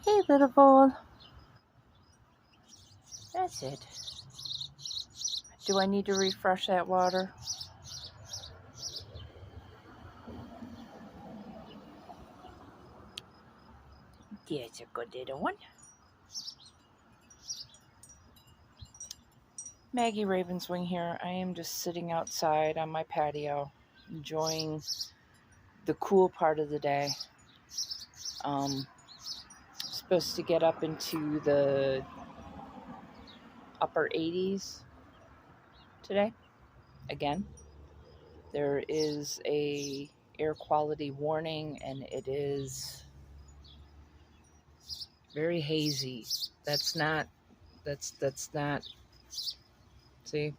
Hey, little bowl. That's it. Do I need to refresh that water? Yeah, it's a good little one. Maggie Ravenswing here. I am just sitting outside on my patio, enjoying the cool part of the day. Supposed to get up into the upper 80s today. Again, there is a air quality warning, and it is very hazy. That's not. See,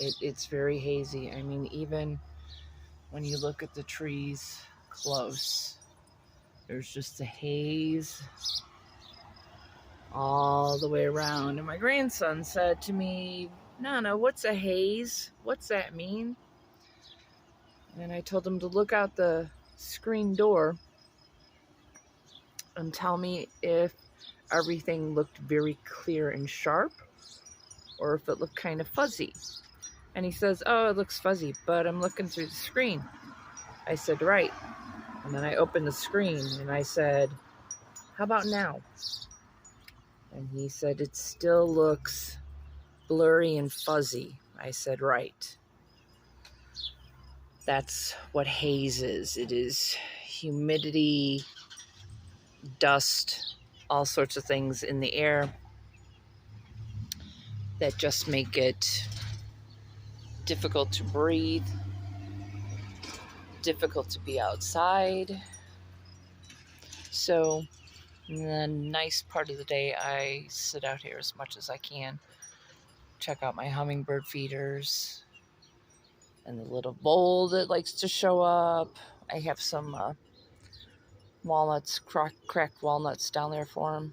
it's very hazy. I mean, even when you look at the trees close, there's just a haze all the way around. And my grandson said to me, Nana, what's a haze? What's that mean? And I told him to look out the screen door and tell me if everything looked very clear and sharp or if it looked kind of fuzzy. And he says, oh, it looks fuzzy, but I'm looking through the screen. I said, right. And then I opened the screen and I said, how about now? And he said, it still looks blurry and fuzzy. I said, right. That's what haze is. It is humidity, dust, all sorts of things in the air that just make it difficult to breathe, difficult to be outside. So in the nice part of the day, I sit out here as much as I can, check out my hummingbird feeders and the little vole that likes to show up. I have some walnuts, cracked walnuts down there for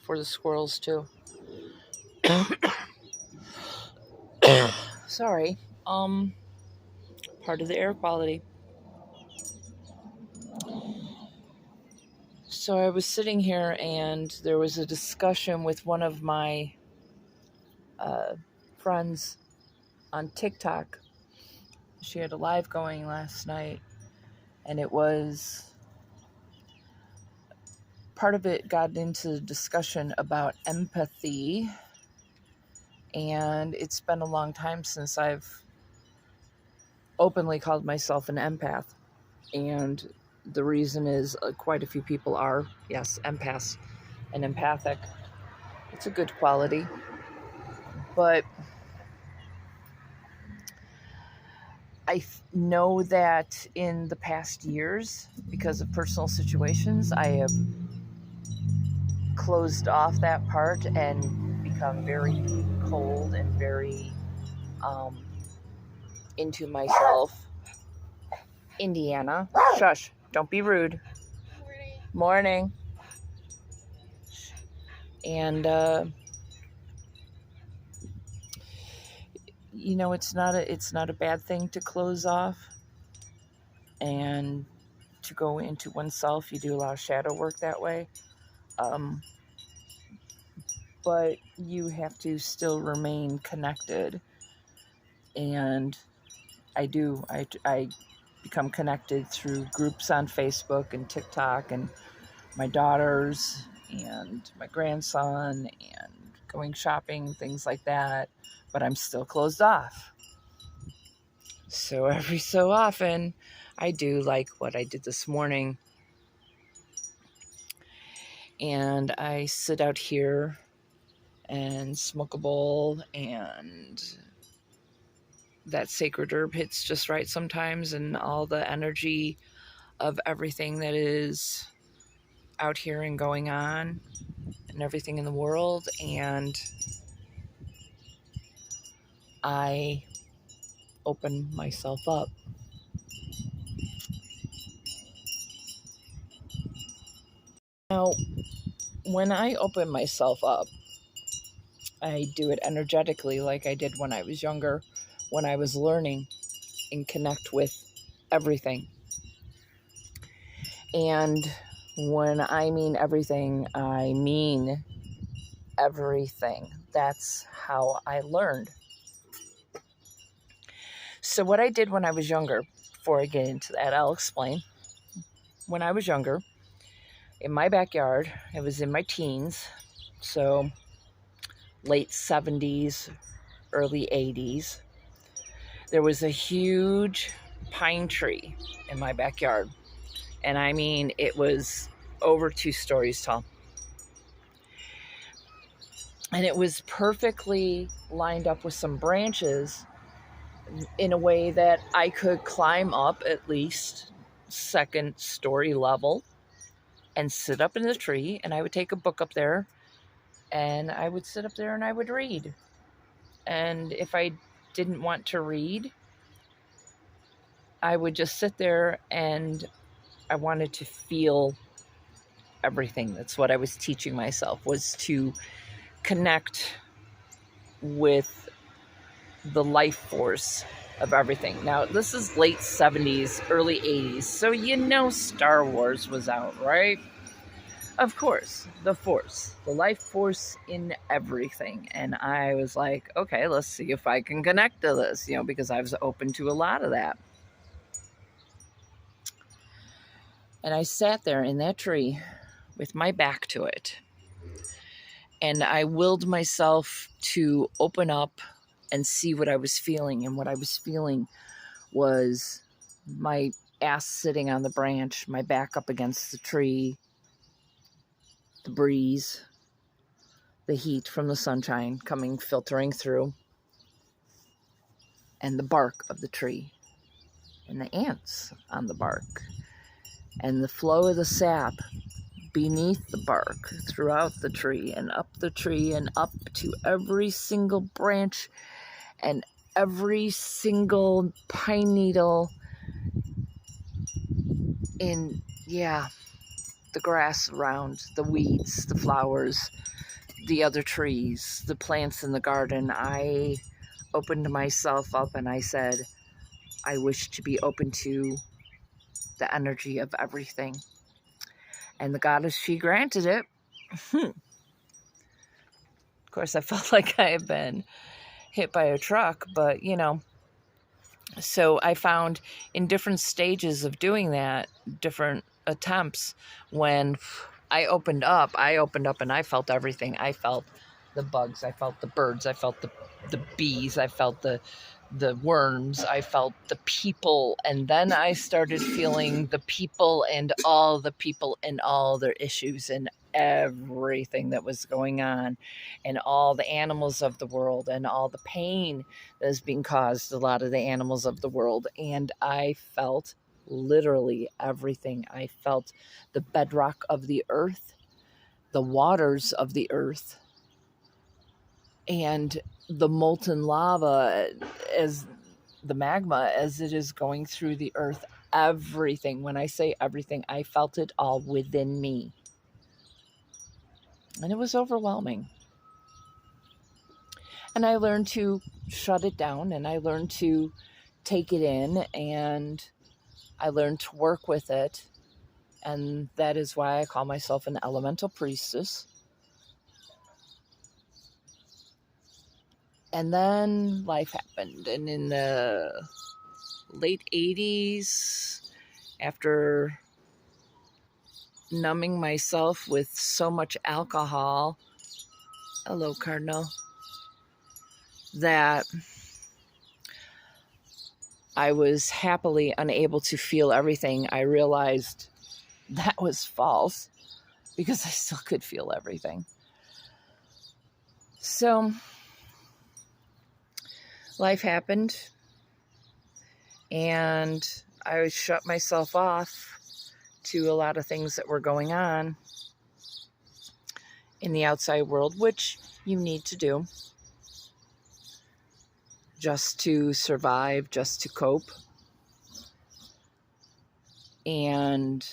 the squirrels too. Sorry, part of the air quality. So I was sitting here and there was a discussion with one of my friends on TikTok. She had a live going last night, and it was part of it got into the discussion about empathy, and it's been a long time since I've openly called myself an empath, and the reason is quite a few people are, yes, empaths and empathic. It's a good quality, but I know that in the past years, because of personal situations, I have closed off that part and become very cold and very into myself. Indiana, shush, don't be rude. Morning. And you know, it's not a bad thing to close off and to go into oneself. You do a lot of shadow work that way, but you have to still remain connected. And I become connected through groups on Facebook and TikTok, and my daughters and my grandson, and going shopping, things like that, but I'm still closed off. So every so often, I do like what I did this morning, and I sit out here and smoke a bowl, and that sacred herb hits just right sometimes, and all the energy of everything that is out here and going on and everything in the world, and I open myself up. Now, when I open myself up, I do it energetically like I did when I was younger, when I was learning and connect with everything. And When I mean everything, I mean everything. That's how I learned. So what I did when I was younger, before I get into that, I'll explain. When I was younger, in my backyard, it was in my teens, so late 70s, early 80s, there was a huge pine tree in my backyard. And I mean, it was over 2 stories tall. And it was perfectly lined up with some branches in a way that I could climb up at least 2nd story level and sit up in the tree. And I would take a book up there and I would sit up there and I would read. And if I didn't want to read, I would just sit there and I wanted to feel everything. That's what I was teaching myself, was to connect with the life force of everything. Now, this is late 70s, early 80s, so you know Star Wars was out, right? Of course, the force, the life force in everything. And I was like, okay, let's see if I can connect to this, because I was open to a lot of that. And I sat there in that tree with my back to it. And I willed myself to open up and see what I was feeling. And what I was feeling was my ass sitting on the branch, my back up against the tree, the breeze, the heat from the sunshine coming, filtering through, and the bark of the tree, and the ants on the bark, and the flow of the sap beneath the bark throughout the tree and up to every single branch and every single pine needle in, the grass around, the weeds, the flowers, the other trees, the plants in the garden. I opened myself up and I said, I wish to be open to the energy of everything. And the goddess, she granted it. Of course, I felt like I had been hit by a truck, but so I found in different stages of doing that, different attempts, when I opened up and I felt everything. I felt the bugs, I felt the birds, I felt the bees, I felt the worms, I felt the people, and then I started feeling the people and all the people and all their issues and everything that was going on, and all the animals of the world and all the pain that is being caused a lot of the animals of the world. And I felt literally everything. I felt the bedrock of the earth, the waters of the earth, and the molten lava, as the magma as it is going through the earth. Everything. When I say everything, I felt it all within me. And it was overwhelming. And I learned to shut it down, and I learned to take it in, and I learned to work with it. And that is why I call myself an elemental priestess. And then life happened. And in the late 80s, after numbing myself with so much alcohol, hello, Cardinal, that I was happily unable to feel everything, I realized that was false, because I still could feel everything. So life happened, and I shut myself off to a lot of things that were going on in the outside world, which you need to do just to survive, just to cope. And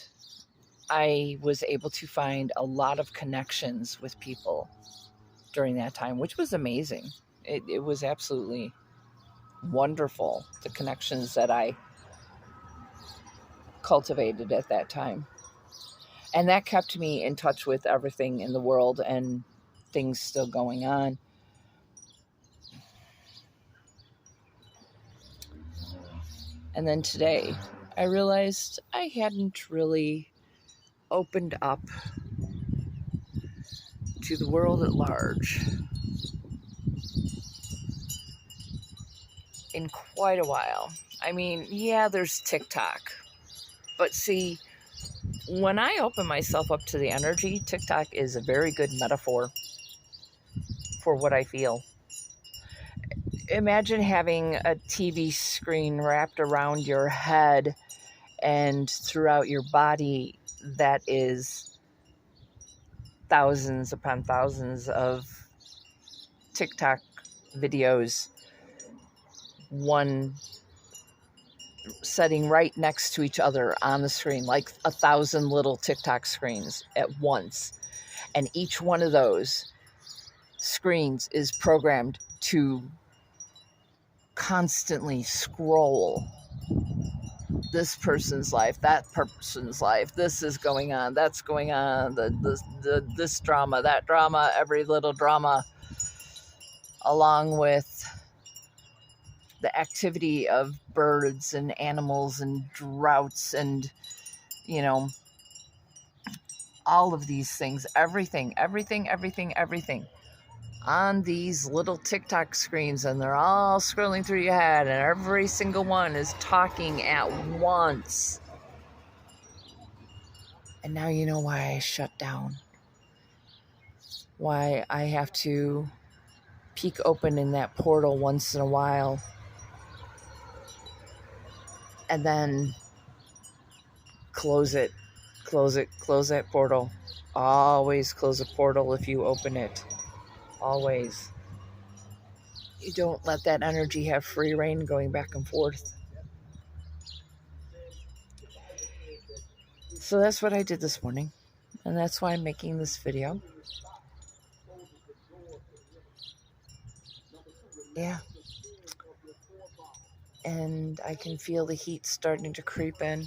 I was able to find a lot of connections with people during that time, which was amazing. It was absolutely wonderful, the connections that I cultivated at that time. And that kept me in touch with everything in the world and things still going on. And then today, I realized I hadn't really opened up to the world at large in quite a while. I mean, yeah, there's TikTok. But see, when I open myself up to the energy, TikTok is a very good metaphor for what I feel. Imagine having a TV screen wrapped around your head and throughout your body that is thousands upon thousands of TikTok videos, one setting right next to each other on the screen, like 1,000 little TikTok screens at once. And each one of those screens is programmed to constantly scroll this person's life, that person's life, this is going on, that's going on, this drama, that drama, every little drama, along with the activity of birds and animals and droughts and, you know, all of these things, everything on these little TikTok screens, and they're all scrolling through your head, and every single one is talking at once. And now you know why I shut down. Why I have to peek open in that portal once in a while. And then close it. Close that portal. Always close a portal if you open it. Always. You don't let that energy have free reign going back and forth. So that's what I did this morning. And that's why I'm making this video. Yeah. And I can feel the heat starting to creep in.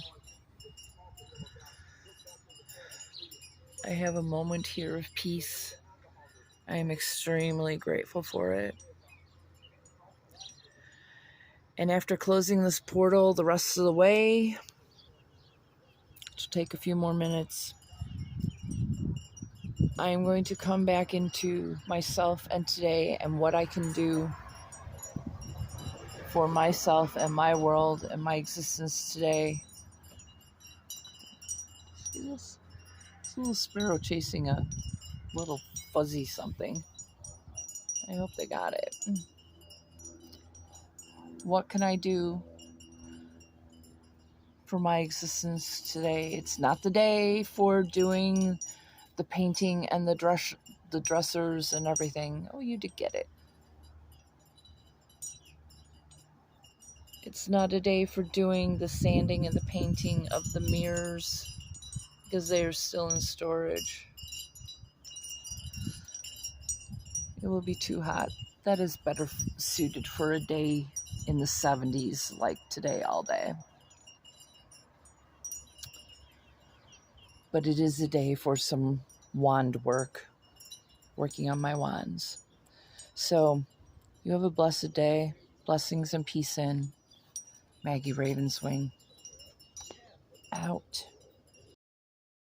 I have a moment here of peace. I am extremely grateful for it. And after closing this portal the rest of the way, to take a few more minutes, I am going to come back into myself and today and what I can do for myself and my world and my existence today. See this little sparrow chasing a little fuzzy something. I hope they got it. What can I do for my existence today? It's not the day for doing the painting and the dressers and everything. Oh, you did get it. It's not a day for doing the sanding and the painting of the mirrors because they are still in storage. It will be too hot. That is better suited for a day in the 70s like today all day. But it is a day for some wand work, working on my wands. So you have a blessed day. Blessings and peace in. Maggie Ravenswing. Out.